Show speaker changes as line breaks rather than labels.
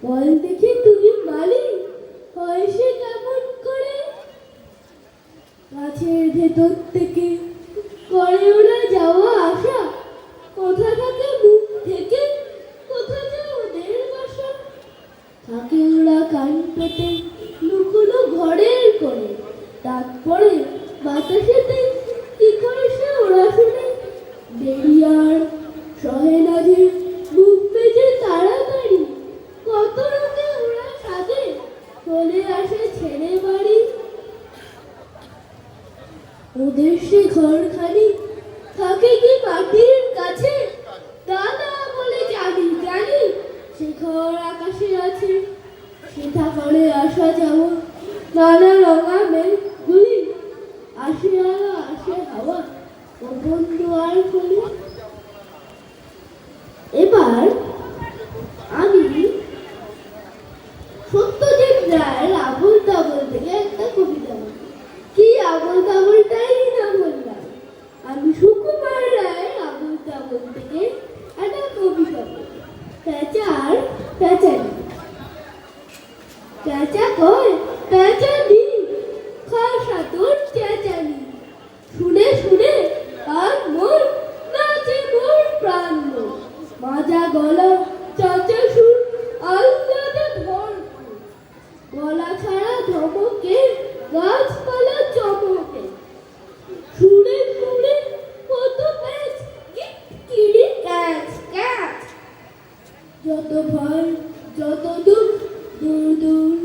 বল দেখি তুমি মালি হয় সে কেমন করে? গাছের ভেতর থেকে করে ওরা যাওয়া আসা, কোথা থাকে মুখ থেকে, কোথা যে ওদের বাসা। থাকে ওরা কান পেতে লুকোনো ঘরের কোণে, ডাক পড়ে বাতাসেতে, কি করে সে ওরা শুনে। বেরিয়ার সহে না যে মুখ পেজে তাড়াতাড়ি, কত রোগে ওরা সাজে চলে আসে ছেড়ে বাড়ি। ওদের সে ঘরখানি থাকে কি মাটির কাছে, দাদা বলে জানি জানি সে ঘর আকাশে আছে। সেটা করে আসা যাওয়া নানা রঙা মেঘগুলি, আসে আলো আসে হাওয়া গোপন দুয়ার খুলি। এবার আমি সত্যজিৎ রায়ের আবোল তাবোল থেকে একটা কবিতা বলি। কি আবোল তাবোলটাই না বললাম, আমি সুকুমার রায়ের আবোল তাবোল থেকে একটা কবিতা বলি। প্যাঁচার প্যাঁচালি। প্যাঁচা কয় প্যাঁচালি, খাসা তোর চেঁচালি, শুনে শুনে আর মোর নাচে মোর প্রাণ। মাজা গলা চাচা সুর আল্লাদা ভর, গলা ছাড়া ধমকে গাছপালা চমকে। সুরে সুরে কত প্যাঁচ কিড়ি ক্যাচ ক্যাচ, যত ভয় যত দুঃখ দূর দূর